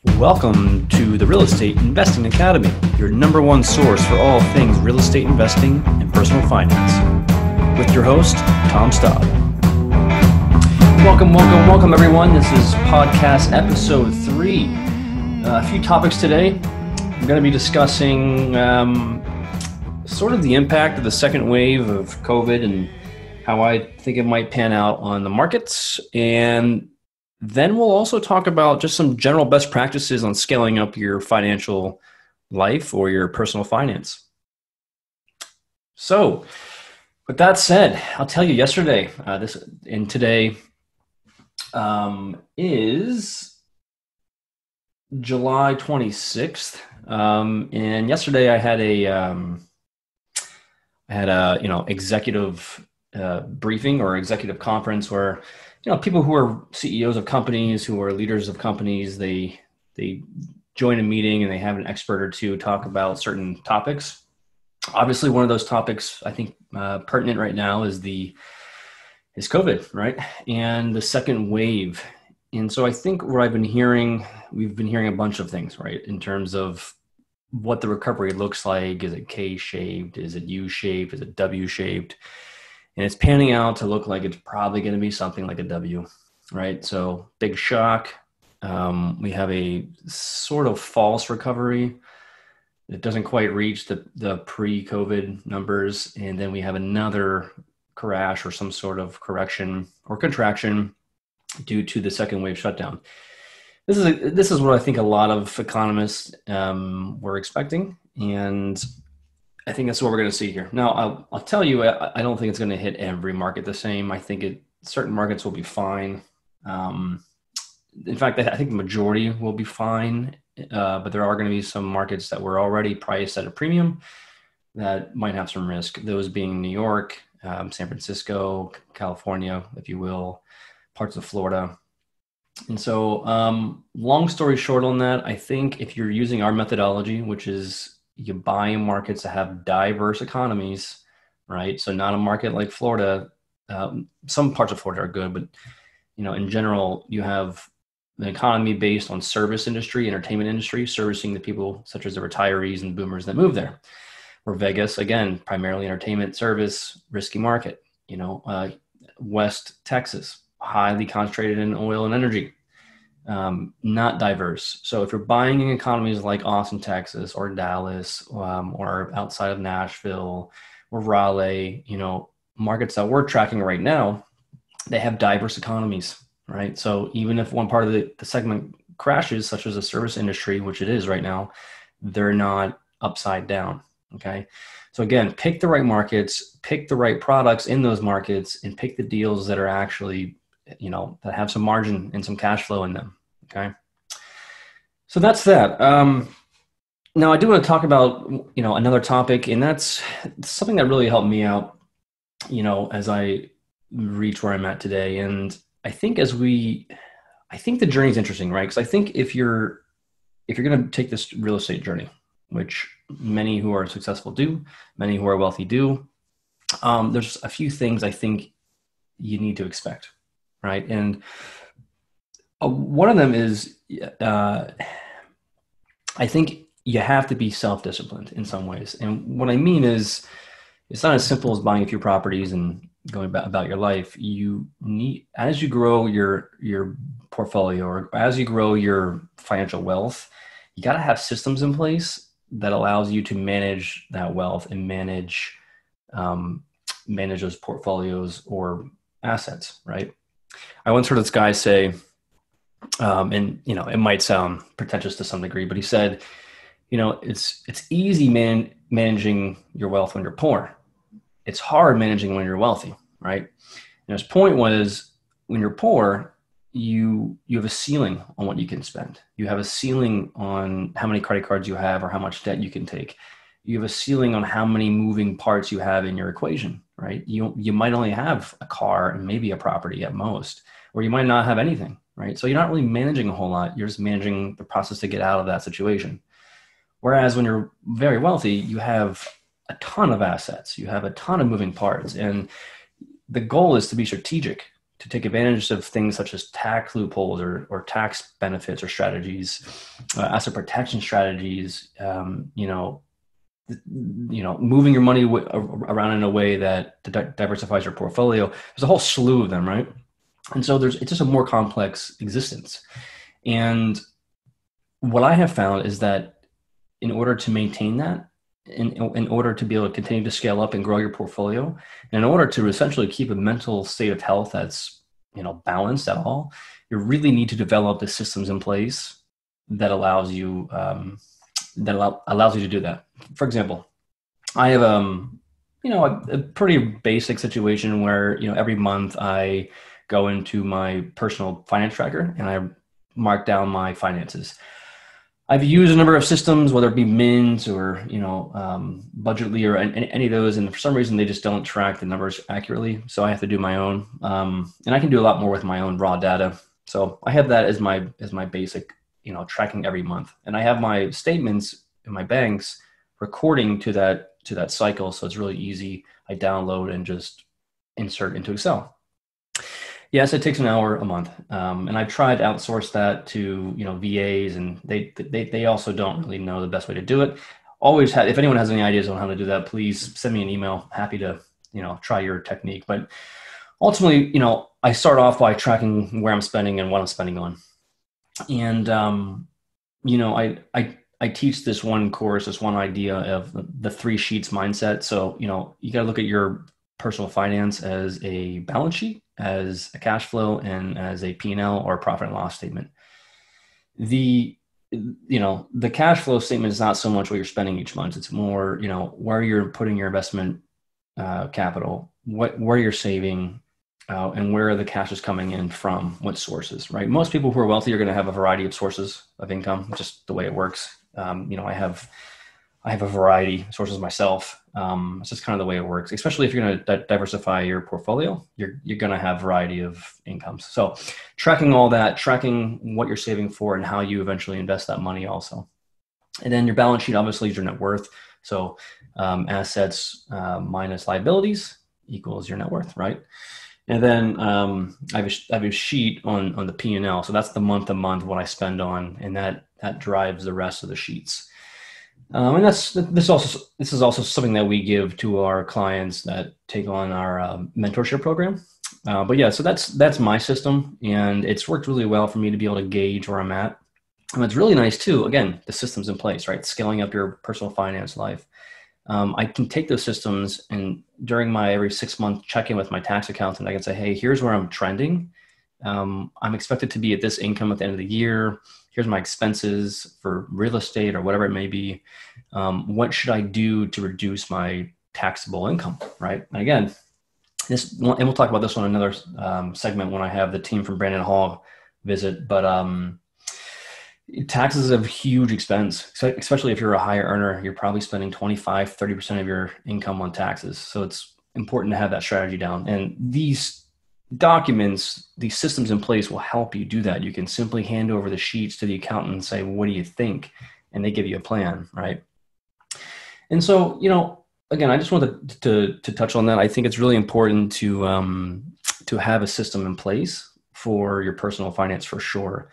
Welcome to the Real Estate Investing Academy, your number one source for all things real estate investing and personal finance. With your host, Tom Staub. Welcome, everyone. This is podcast episode 3. A few topics today. I'm going to be discussing sort of the impact of the second wave of COVID and how I think it might pan out on the markets. And then we'll also talk about just some general best practices on scaling up your financial life or your personal finance. So with that said, I'll tell you yesterday, today is July 26th. And yesterday I had a executive briefing or executive conference where people who are CEOs of companies, who are leaders of companies, they join a meeting and they have an expert or two talk about certain topics. Obviously, one of those topics I think pertinent right now is COVID, right? And the second wave. And so I think what we've been hearing a bunch of things, right? In terms of what the recovery looks like. Is it K-shaped? Is it U-shaped? Is it W-shaped? And it's panning out to look like it's probably going to be something like a W, right? So big shock. We have a sort of false recovery. It doesn't quite reach the pre-COVID numbers. And then we have another crash or some sort of correction or contraction due to the second wave shutdown. This is what I think a lot of economists were expecting. And I think that's what we're going to see here. Now, I'll tell you, I don't think it's going to hit every market the same. I think certain markets will be fine. In fact, I think the majority will be fine, but there are going to be some markets that were already priced at a premium that might have some risk. Those being New York, San Francisco, California, if you will, parts of Florida. And so long story short on that, I think if you're using our methodology, which is you buy in markets that have diverse economies, right? So not a market like Florida. Some parts of Florida are good, but in general, you have an economy based on service industry, entertainment industry, servicing the people such as the retirees and boomers that move there. Or Vegas, again, primarily entertainment, service, risky market. West Texas, highly concentrated in oil and energy. Not diverse. So if you're buying in economies like Austin, Texas, or Dallas, or outside of Nashville, or Raleigh, markets that we're tracking right now, they have diverse economies, right? So even if one part of the segment crashes, such as the service industry, which it is right now, they're not upside down, okay? So again, pick the right markets, pick the right products in those markets, and pick the deals that are actually that have some margin and some cash flow in them. Okay. So that's that. Now I do want to talk about, another topic, and that's something that really helped me out, as I reach where I'm at today. And I think the journey is interesting, right? Because I think if you're going to take this real estate journey, which many who are successful do, many who are wealthy do, there's a few things I think you need to expect. Right. And one of them is, I think you have to be self-disciplined in some ways. And what I mean is, it's not as simple as buying a few properties and going about your life. You need, as you grow your portfolio or as you grow your financial wealth, you got to have systems in place that allows you to manage that wealth and manage those portfolios or assets, right? I once heard this guy say, and it might sound pretentious to some degree, but he said, it's easy managing your wealth when you're poor. It's hard managing when you're wealthy, right? And his point was, when you're poor, you have a ceiling on what you can spend. You have a ceiling on how many credit cards you have or how much debt you can take. You have a ceiling on how many moving parts you have in your equation, right? You might only have a car and maybe a property at most, or you might not have anything, right? So you're not really managing a whole lot. You're just managing the process to get out of that situation. Whereas when you're very wealthy, you have a ton of assets. You have a ton of moving parts. And the goal is to be strategic, to take advantage of things such as tax loopholes or tax benefits or strategies, asset protection strategies, moving your money around in a way that diversifies your portfolio. There's a whole slew of them, right? And so it's just a more complex existence. And what I have found is that in order to maintain that, in order to be able to continue to scale up and grow your portfolio, and in order to essentially keep a mental state of health that's, balanced at all, you really need to develop the systems in place that allows you to do that. For example, I have a pretty basic situation where every month I go into my personal finance tracker and I mark down my finances. I've used a number of systems, whether it be Mint or Budgetly or any of those, and for some reason they just don't track the numbers accurately. So I have to do my own, and I can do a lot more with my own raw data. So I have that as my basic, tracking every month, and I have my statements in my banks recording to that cycle. So it's really easy. I download and just insert into Excel. Yes, it takes an hour a month, and I've tried to outsource that to VAs, and they also don't really know the best way to do it. If anyone has any ideas on how to do that, please send me an email. Happy to try your technique. But ultimately, I start off by tracking where I'm spending and what I'm spending on, and I teach this one course, this one idea of the 3 sheets mindset. So you got to look at your personal finance as a balance sheet, as a cash flow, and as a P&L or profit and loss statement. The cash flow statement is not so much what you're spending each month. It's more, where you're putting your investment capital, where you're saving, and where the cash is coming in from, what sources, right? Most people who are wealthy are going to have a variety of sources of income, just the way it works. I have a variety of sources myself. It's just kind of the way it works, especially if you're going to diversify your portfolio, you're going to have a variety of incomes. So tracking all that, tracking what you're saving for and how you eventually invest that money also. And then your balance sheet obviously is your net worth. So assets minus liabilities equals your net worth, right? And then I have a sheet on the P&L. So that's the month to month what I spend on, and that drives the rest of the sheets. And this is also something that we give to our clients that take on our mentorship program. But yeah, so that's my system, and it's worked really well for me to be able to gauge where I'm at. And it's really nice too. Again, the system's in place, right? Scaling up your personal finance life. I can take those systems, and during my every 6-month check-in with my tax accountant, I can say, hey, here's where I'm trending. I'm expected to be at this income at the end of the year. Here's my expenses for real estate or whatever it may be. What should I do to reduce my taxable income, right? And again, and we'll talk about this on another segment when I have the team from Brandon Hall visit. But taxes is a huge expense, especially if you're a higher earner. You're probably spending 25-30% of your income on taxes. So it's important to have that strategy down. And these documents, these systems in place will help you do that. You can simply hand over the sheets to the accountant and say, what do you think? And they give you a plan, right? And so, again, I just wanted to touch on that. I think it's really important to have a system in place for your personal finance for sure.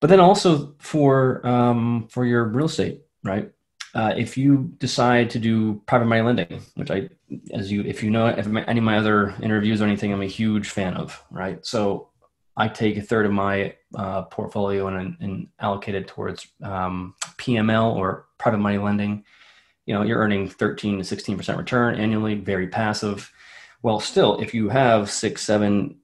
But then also for your real estate, right? If you decide to do private money lending, which if any of my other interviews or anything, I'm a huge fan of, right? So I take a third of my portfolio and allocate it towards PML or private money lending. You're earning 13 to 16% return annually, very passive. Well, still, if you have 6, 7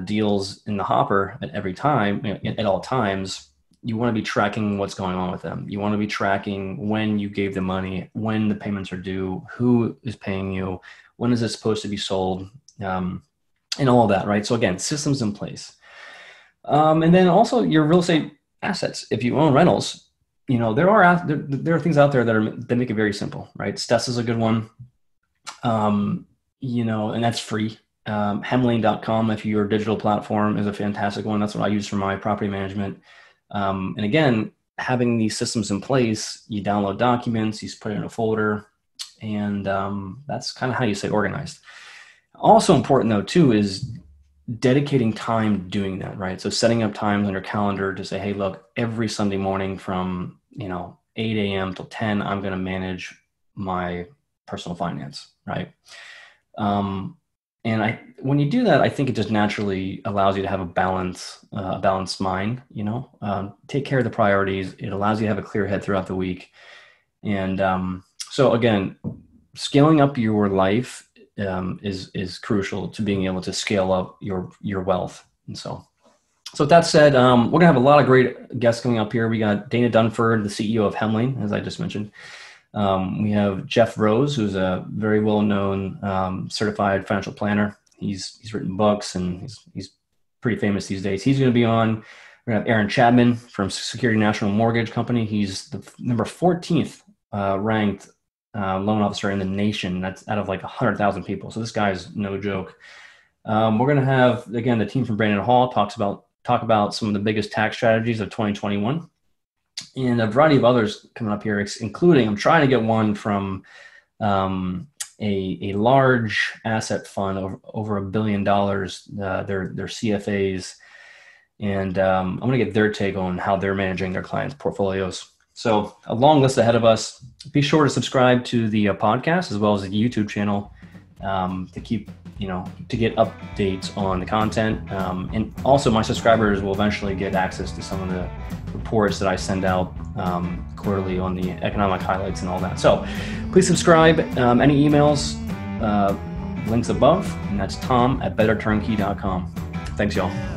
deals in the hopper at every time, at all times, you want to be tracking what's going on with them. You want to be tracking when you gave the money, when the payments are due, who is paying you, when is it supposed to be sold, and all of that, right? So again, systems in place. And then also your real estate assets. If you own rentals, there are things out there that make it very simple, right? Stess is a good one, and that's free. Hemlane.com, if your digital platform, is a fantastic one. That's what I use for my property management. And again, having these systems in place, you download documents, you put it in a folder, and that's kind of how you stay organized. Also important though, too, is dedicating time doing that, right? So setting up times on your calendar to say, hey, look, every Sunday morning from 8 a.m. till 10, I'm going to manage my personal finance, right? And when you do that, I think it just naturally allows you to have a balanced mind. Take care of the priorities. It allows you to have a clear head throughout the week. And so again, scaling up your life is crucial to being able to scale up your wealth. And so with that said, we're gonna have a lot of great guests coming up here. We got Dana Dunford, the CEO of Hemling, as I just mentioned. We have Jeff Rose, who's a very well-known certified financial planner. He's written books and he's pretty famous these days. He's going to be on. We're going to have Aaron Chapman from Security National Mortgage Company. He's the number 14th ranked loan officer in the nation. That's out of like 100,000 people. So this guy's no joke. We're going to have, again, the team from Brandon Hall talk about some of the biggest tax strategies of 2021. And a variety of others coming up here, including I'm trying to get one from a large asset fund over $1 billion. They're CFAs, and I'm going to get their take on how they're managing their clients' portfolios. So a long list ahead of us. Be sure to subscribe to the podcast as well as the YouTube channel to keep to get updates on the content. And also my subscribers will eventually get access to some of the reports that I send out quarterly on the economic highlights and all that. So please subscribe. Any emails, links above, and that's Tom@betterturnkey.com. Thanks, y'all.